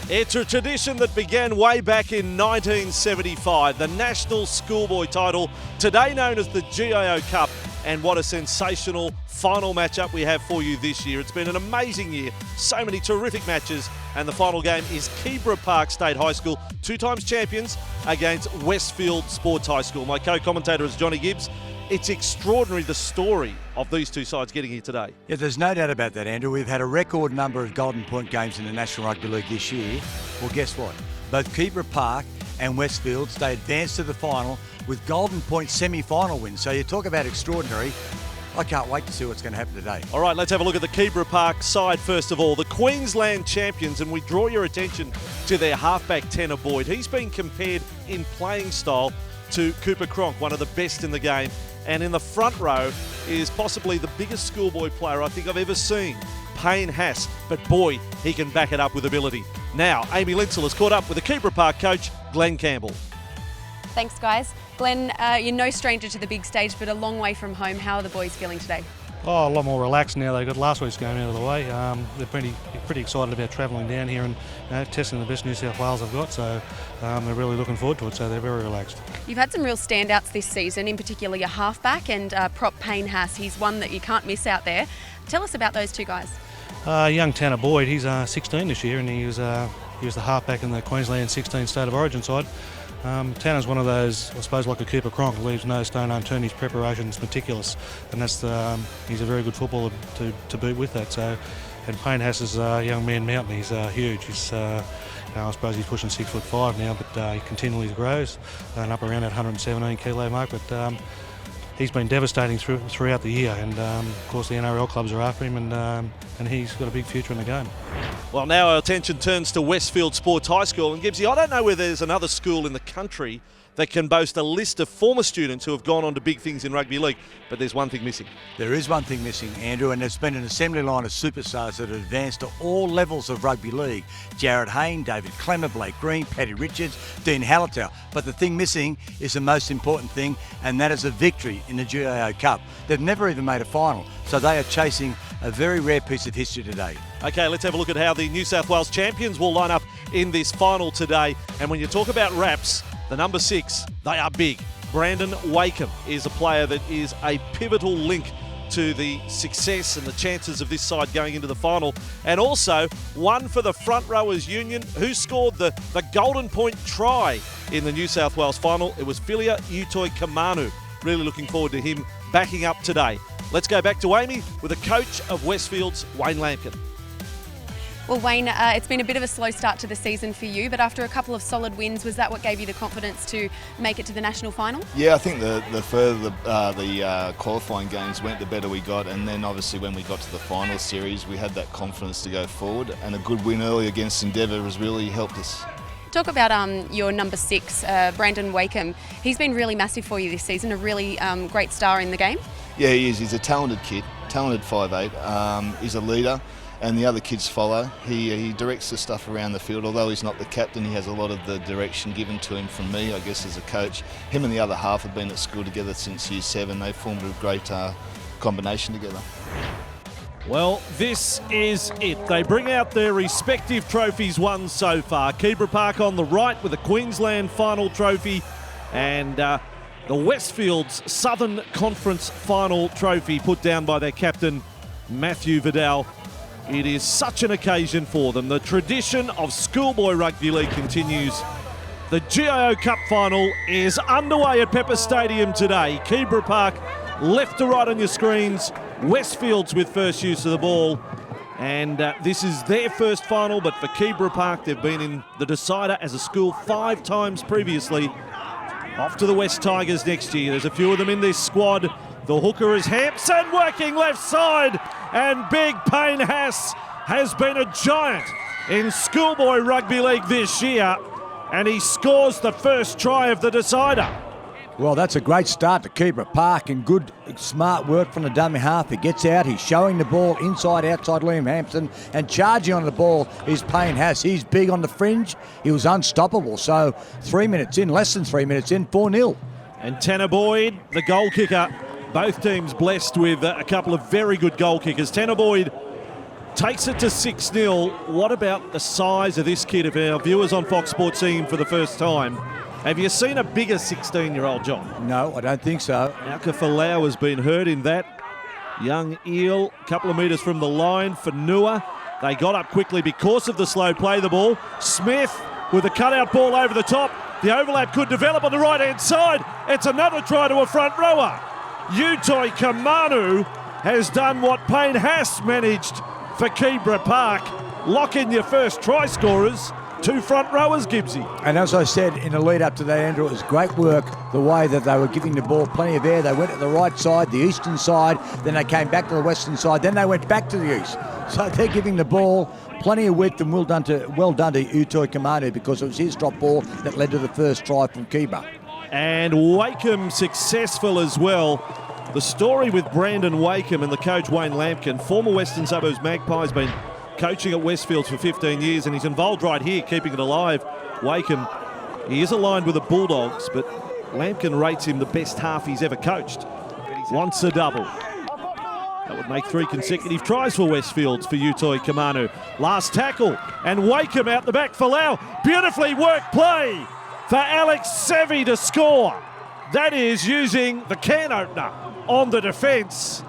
It's a tradition that began way back in 1975, the National Schoolboy title, today known as the GIO Cup, and what a sensational final matchup we have for you this year. It's been an amazing year, so many terrific matches, and the final game is Keebra Park State High School, 2 times champions, against Westfield Sports High School. My co-commentator is Johnny Gibbs. It's extraordinary, the story of these two sides getting here today. Yeah, there's no doubt about that, Andrew. We've had a record number of Golden Point games in the National Rugby League this year. Well, guess what? Both Keebra Park and Westfield, they advanced to the final with Golden Point semi-final wins. So you talk about extraordinary. I can't wait to see what's going to happen today. All right, let's have a look at the Keebra Park side first of all. The Queensland champions, and we draw your attention to their halfback Tanner Boyd. He's been compared in playing style to Cooper Cronk, one of the best in the game. And in the front row is possibly the biggest schoolboy player I think I've ever seen, Payne Haas. But boy, he can back it up with ability. Now, Amy Lindsay has caught up with the Keebra Park coach, Glenn Campbell. Thanks, guys. Glenn, you're no stranger to the big stage, but a long way from home. How are the boys feeling today? Oh, a lot more relaxed now. They got last week's game out of the way. They're pretty excited about travelling down here and testing the best New South Wales have got. So they're really looking forward to it. So they're very relaxed. You've had some real standouts this season, in particular your halfback and prop Payne Haas. He's one that you can't miss out there. Tell us about those two guys. Young Tanner Boyd, he's 16 this year, and he was the halfback in the Queensland 16 State of Origin side. Tanner's one of those, I suppose, like a Cooper Cronk, leaves no stone unturned. His preparation's meticulous, and that's he's a very good footballer to boot with that. So, and Payne Haas is a young man mountain. He's huge. He's I suppose he's pushing 6'5" now, but he continually grows and up around that 117 kilo mark. But he's been devastating throughout the year, and of course the NRL clubs are after him, and he's got a big future in the game. Well, now our attention turns to Westfield Sports High School, and Gibbsy, I don't know whether there's another school in the country that can boast a list of former students who have gone on to big things in rugby league, but there's one thing missing. There is one thing missing, Andrew, and there's been an assembly line of superstars that have advanced to all levels of rugby league. Jared Hayne, David Clemmer, Blake Green, Paddy Richards, Dean Hallertau. But the thing missing is the most important thing, and that is a victory in the GIO Cup. They've never even made a final, so they are chasing a very rare piece of history today. Okay, let's have a look at how the New South Wales champions will line up in this final today. And when you talk about wraps, the number 6, they are big. Brandon Wakeham is a player that is a pivotal link to the success and the chances of this side going into the final. And also one for the front rowers union, who scored the Golden Point try in the New South Wales final. It was Filia Utoi Kamanu. Really looking forward to him backing up today. Let's go back to Amy with the coach of Westfield's, Wayne Lampkin. Well, Wayne, it's been a bit of a slow start to the season for you, but after a couple of solid wins, was that what gave you the confidence to make it to the national final? Yeah, I think the further the qualifying games went, the better we got, and then obviously when we got to the final series, we had that confidence to go forward, and a good win early against Endeavour has really helped us. Talk about your number 6, Brandon Wakeham. He's been really massive for you this season, a really great star in the game. Yeah, he is. He's a talented kid, talented 5'8". He's a leader, and the other kids follow. He directs the stuff around the field. Although he's not the captain, he has a lot of the direction given to him from me, I guess, as a coach. Him and the other half have been at school together since year 7. They've formed a great combination together. Well, this is it. They bring out their respective trophies won so far. Keebra Park on the right with the Queensland final trophy, and the Westfield's Southern Conference final trophy put down by their captain, Matthew Vidal. It is such an occasion for them. The tradition of schoolboy rugby league continues. The GIO Cup final is underway at Pepper Stadium today. Keebra Park, left to right on your screens. Westfields with first use of the ball. And this is their first final, but for Keebra Park, they've been in the decider as a school 5 times previously. Off to the West Tigers next year. There's a few of them in this squad. The hooker is Hampson working left side, and big Payne Haas has been a giant in schoolboy rugby league this year, and he scores the first try of the decider. Well, that's a great start to Keebra Park, and good, smart work from the dummy half. He gets out, he's showing the ball inside, outside Liam Hampson, and charging on the ball is Payne Haas. He's big on the fringe. He was unstoppable. So 3 minutes in, less than 3 minutes in, 4-0. And Tanner Boyd, the goal kicker. Both teams blessed with a couple of very good goal kickers. Tanner Boyd Takes it to 6-0. What about the size of this kid? If our viewers on Fox Sports see him for the first time, have you seen a bigger 16-year-old, John? No, I don't think so. Alka Falau has been hurt in that. Young Eel, a couple of metres from the line. Fanua, they got up quickly because of the slow play the ball. Smith with a cutout ball over the top. The overlap could develop on the right-hand side. It's another try to a front rower. Utoi Kamanu has done what Payne Haas managed for Kibra Park. Lock in your first try scorers. 2 front rowers, Gibbsy. And as I said in the lead up to that, Andrew, it was great work the way that they were giving the ball plenty of air. They went to the right side, the eastern side, then they came back to the western side, then they went back to the east. So they're giving the ball plenty of width, and well done to Utoi Kamanu, because it was his drop ball that led to the first try from Kibra. And Wakeham successful as well. The story with Brandon Wakeham and the coach Wayne Lampkin, former Western Suburbs Magpies, been coaching at Westfields for 15 years, and he's involved right here, keeping it alive. Wakeham, he is aligned with the Bulldogs, but Lampkin rates him the best half he's ever coached. Wants a double. That would make 3 consecutive tries for Westfields for Utoi Kamanu. Last tackle, and Wakeham out the back for Lau. Beautifully worked play for Alex Sevi to score. That is using the can opener on the defence.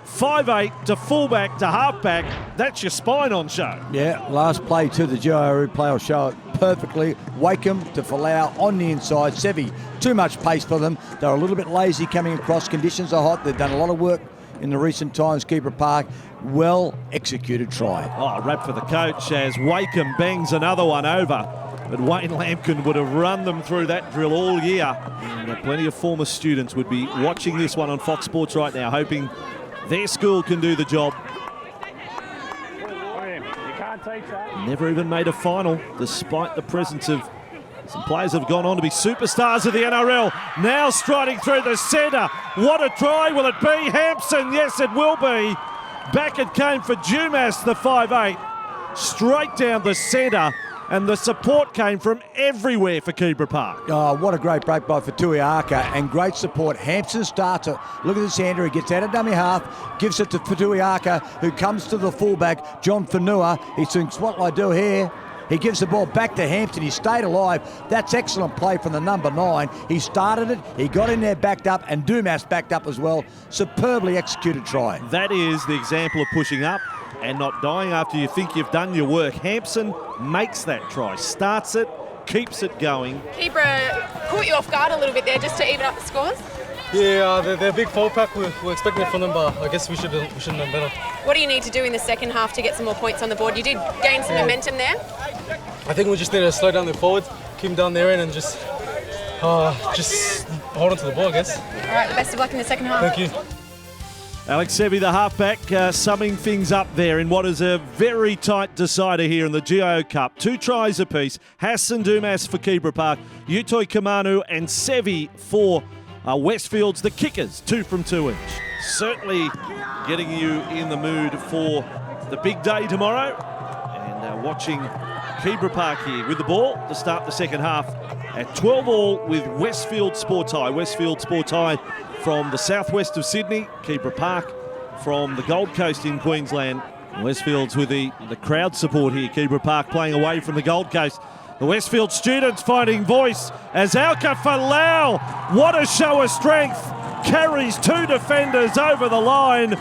5'8" to fullback to halfback. That's your spine on show. Yeah, last play to the GIO play will show it perfectly. Wakeham to Falau on the inside. Sevi, too much pace for them. They're a little bit lazy coming across. Conditions are hot. They've done a lot of work in the recent times. Kibra Park, well executed try. Oh, rap for the coach as Wakeham bangs another one over. But Wayne Lampkin would have run them through that drill all year. And plenty of former students would be watching this one on Fox Sports right now, hoping their school can do the job. Never even made a final, despite the presence of some players have gone on to be superstars of the NRL. Now striding through the centre. What a try. Will it be Hampson? Yes, it will be. Back it came for Dumas, the 5'8". Straight down the centre. And the support came from everywhere for Kibra Park. Oh, what a great break by Fituiaka, and great support. Hampson starts it. Look at this, Andrew. He gets out of dummy half, gives it to Fituiaka, who comes to the fullback, John Fanua. He's doing what I do here. He gives the ball back to Hampton. He stayed alive. That's excellent play from the number 9. He started it. He got in there, backed up, and Dumas backed up as well. Superbly executed try. That is the example of pushing up and not dying after you think you've done your work. Hampson makes that try, starts it, keeps it going. Kibra caught you off guard a little bit there just to even up the scores. Yeah, they're a big forward pack. We're expecting it from them, but I guess we should have done better. What do you need to do in the second half to get some more points on the board? You did gain some momentum there. I think we just need to slow down the forwards, keep them down their end, and just hold on to the ball, I guess. All right, best of luck in the second half. Thank you. Alex Sevi, the halfback, summing things up there in what is a very tight decider here in the GIO Cup. 2 tries apiece. Haas and Dumas for Kibra Park, Utoi Kamanu and Sevi for Westfields, the kickers, 2 from 2 each. Certainly getting you in the mood for the big day tomorrow. And watching Kibra Park here with the ball to start the second half at 12-all with Westfield Sports High. Westfield Sports High from the southwest of Sydney, Kibra Park from the Gold Coast in Queensland. Westfields with the crowd support here. Kibra Park playing away from the Gold Coast. The Westfield students finding voice as Alka Falau, what a show of strength, carries 2 defenders over the line.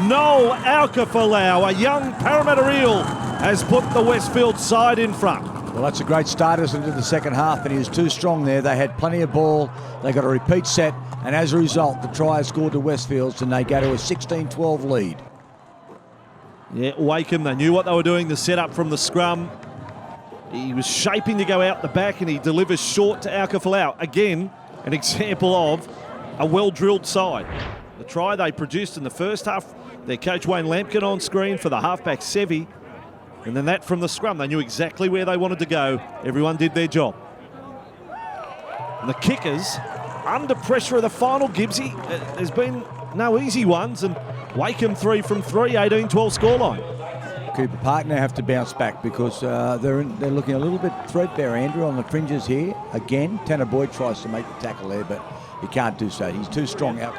Noel Alka Falau, a young Parramatta Eel, has put the Westfield side in front. Well, that's a great start into the second half, and he was too strong there. They had plenty of ball. They got a repeat set, and as a result, the try is scored to Westfields, and they go to a 16-12 lead. Yeah, Wakeham, they knew what they were doing, the setup from the scrum. He was shaping to go out the back, and he delivers short to Alka Falau. Again, an example of a well-drilled side. The try they produced in the first half, their coach Wayne Lampkin on screen for the halfback Sevi. And then that from the scrum. They knew exactly where they wanted to go. Everyone did their job. And the kickers, under pressure of the final, Gibbsy. There's been no easy ones. And Wakeham 3 from 3, 18-12 scoreline. Kibra Park now have to bounce back because they're looking a little bit threadbare, Andrew, on the fringes here. Again, Tanner Boyd tries to make the tackle there, but he can't do so. He's too strong out.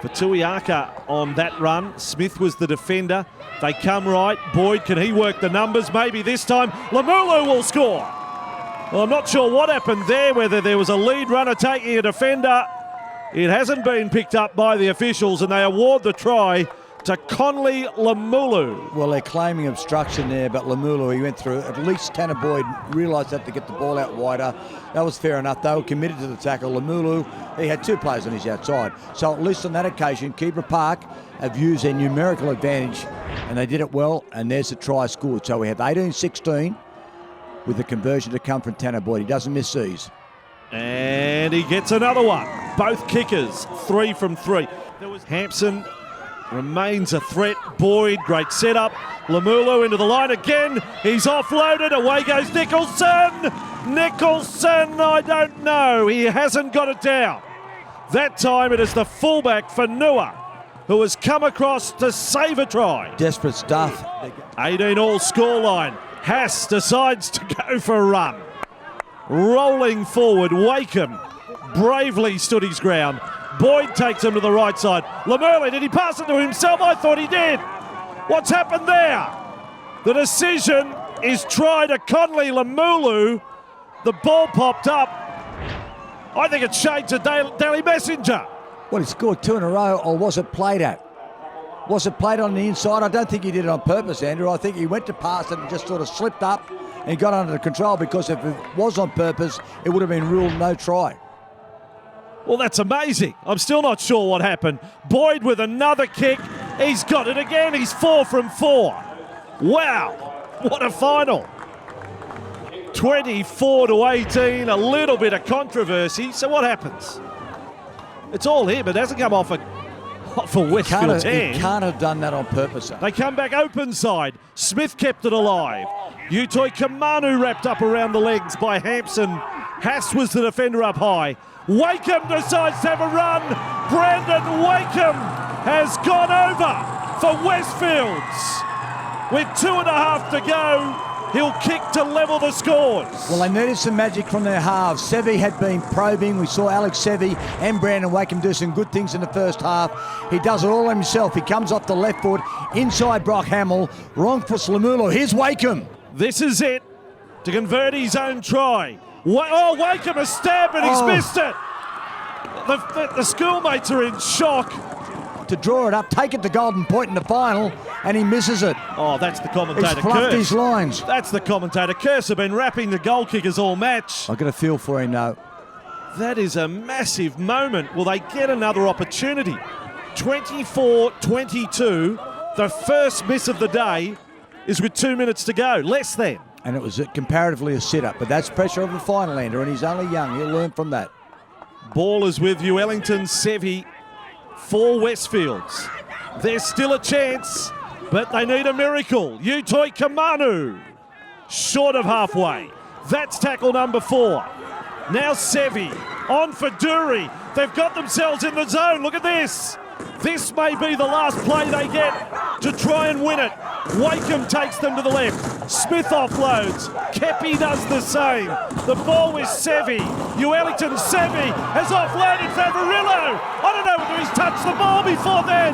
for Tuiaka on that run. Smith was the defender. They come right. Boyd, can he work the numbers? Maybe this time Lamulu will score. Well, I'm not sure what happened there, whether there was a lead runner taking a defender. It hasn't been picked up by the officials, and they award the try to Conley Lamulu. Well, they're claiming obstruction there, but Lamulu, he went through. At least Tanner Boyd realised that to get the ball out wider. That was fair enough. They were committed to the tackle. Lamulu, he had two players on his outside. So at least on that occasion, Keebra Park have used their numerical advantage, and they did it well, and there's the try scored. So we have 18-16 with the conversion to come from Tanner Boyd. He doesn't miss these. And he gets another one. Both kickers, 3 from 3. There was Hampson. Remains a threat. Boyd, great setup. Lamulu into the line again. He's offloaded. Away goes Nicholson. Nicholson, I don't know. He hasn't got it down. That time it is the fullback for Nua, who has come across to save a try. Desperate stuff. 18 all scoreline. Haas decides to go for a run. Rolling forward, Wakeham bravely stood his ground. Boyd takes him to the right side. Lamurley, did he pass it to himself? I thought he did. What's happened there? The decision is try to Conley Lamulu. The ball popped up. I think it's shades of Daily Messenger. Well, he scored 2 in a row, or was it played at? Was it played on the inside? I don't think he did it on purpose, Andrew. I think he went to pass it and just sort of slipped up and got under control, because if it was on purpose, it would have been ruled no try. Well, that's amazing. I'm still not sure what happened. Boyd with another kick. He's got it again. He's 4 from 4. Wow, what a final. 24-18, a little bit of controversy. So what happens? It's all here, but it hasn't come off for Westfield's hand. He can't have done that on purpose. They come back open side. Smith kept it alive. Utoi Kamanu wrapped up around the legs by Hampson. Haas was the defender up high. Wakeham decides to have a run. Brandon Wakeham has gone over for Westfields. With 2.5 to go, he'll kick to level the scores. Well, they needed some magic from their halves. Sevi had been probing. We saw Alex Sevi and Brandon Wakeham do some good things in the first half. He does it all himself. He comes off the left foot, inside Brock Hamill, wrong foot Lamulu. Here's Wakeham. This is it to convert his own try. Wakeham has stabbed and he's missed it. The schoolmates are in shock. To draw it up, take it to Golden Point in the final, and he misses it. Oh, that's the commentator. He's fluffed his lines. That's the commentator. Curse have been rapping the goal kickers all match. I've got a feel for him now. That is a massive moment. Will they get another opportunity? 24-22. The first miss of the day is with 2 minutes to go. Less than. And it was comparatively a sit-up, but that's pressure of the final, Andrew, and he's only young. He'll learn from that. Ball is with you, Wellington, Sevi for Westfields. There's still a chance, but they need a miracle. Utoi Kamanu, short of halfway. That's tackle number 4. Now Sevi on for Dury. They've got themselves in the zone. Look at this. This may be the last play they get to try and win it. Wakeham takes them to the left. Smith offloads. Kepi does the same. The ball with Sevi. Wellington Sevi has offloaded for Avarillo. I don't know whether he's touched the ball before then.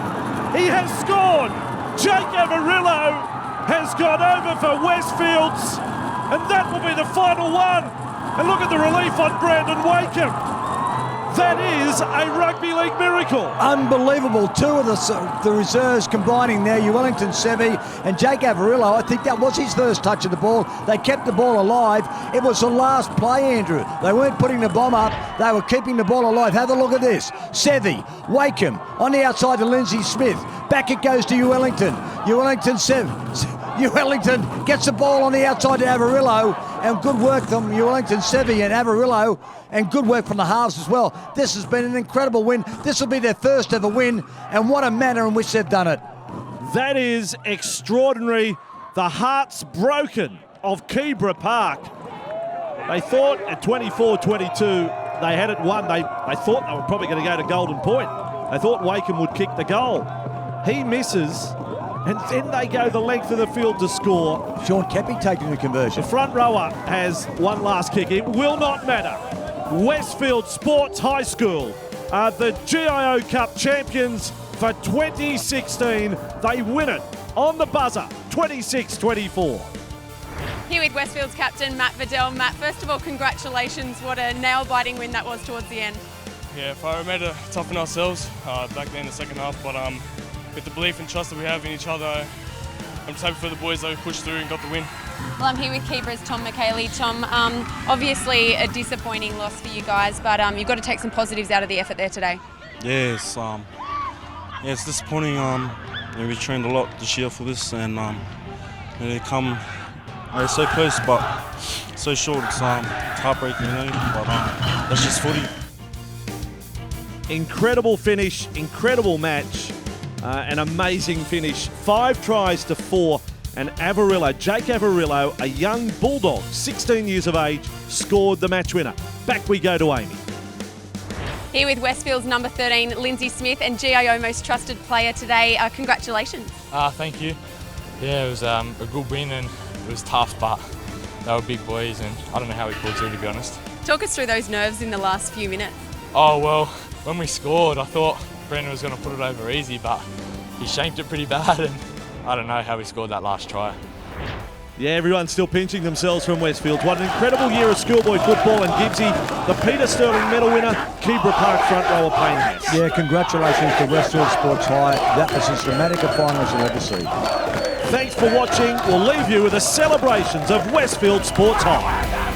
He has scored. Jake Avarillo has gone over for Westfields, and that will be the final one. And look at the relief on Brandon Wakeham. That is a rugby league miracle. Unbelievable. 2 of the reserves combining there. Wellington Sevi and Jake Avarillo. I think that was his first touch of the ball. They kept the ball alive. It was the last play, Andrew. They weren't putting the bomb up. They were keeping the ball alive. Have a look at this. Sevi, Wakeham on the outside to Lindsay Smith. Back it goes to Wellington. Wellington gets the ball on the outside to Avarillo, and good work from Wellington Sevi and Avarillo, and good work from the halves as well. This has been an incredible win. This will be their first ever win, and what a manner in which they've done it. That is extraordinary. The hearts broken of Keebra Park. They thought at 24-22 they had it won. They thought they were probably going to go to Golden Point. They thought Wakeham would kick the goal. He misses, and then they go the length of the field to score. Sean Kepi taking the conversion. The front rower has one last kick. It will not matter. Westfield Sports High School are the GIO Cup champions for 2016. They win it on the buzzer, 26-24. Here with Westfield's captain, Matt Vidal. Matt, first of all, congratulations. What a nail-biting win that was towards the end. Yeah, we made it tough on ourselves back then in the second half, but with the belief and trust that we have in each other, I'm just happy for the boys that we pushed through and got the win. Well, I'm here with keepers Tom McKaylee. Tom, obviously a disappointing loss for you guys, but you've got to take some positives out of the effort there today. It's disappointing. We trained a lot this year for this, and they come so close, but so short. It's heartbreaking, but that's just footy. Incredible finish, incredible match, an amazing finish. 5 tries to 4, and Jake Avarillo, a young bulldog, 16 years of age, scored the match winner. Back we go to Amy. Here with Westfield's number 13, Lindsay Smith, and GIO most trusted player today. Congratulations. Thank you. Yeah, it was a good win, and it was tough, but they were big boys, and I don't know how we pulled through, to be honest. Talk us through those nerves in the last few minutes. Oh, well, when we scored, I thought Brendan was going to put it over easy, but he shanked it pretty bad, and I don't know how we scored that last try. Yeah, everyone's still pinching themselves from Westfield. What an incredible year of schoolboy football, and Gibbsy, the Peter Sterling medal winner, Keebra Park front rower Payne Haas. Yeah, congratulations to Westfield Sports High. That was as dramatic a final as you'll ever see. Thanks for watching. We'll leave you with the celebrations of Westfield Sports High.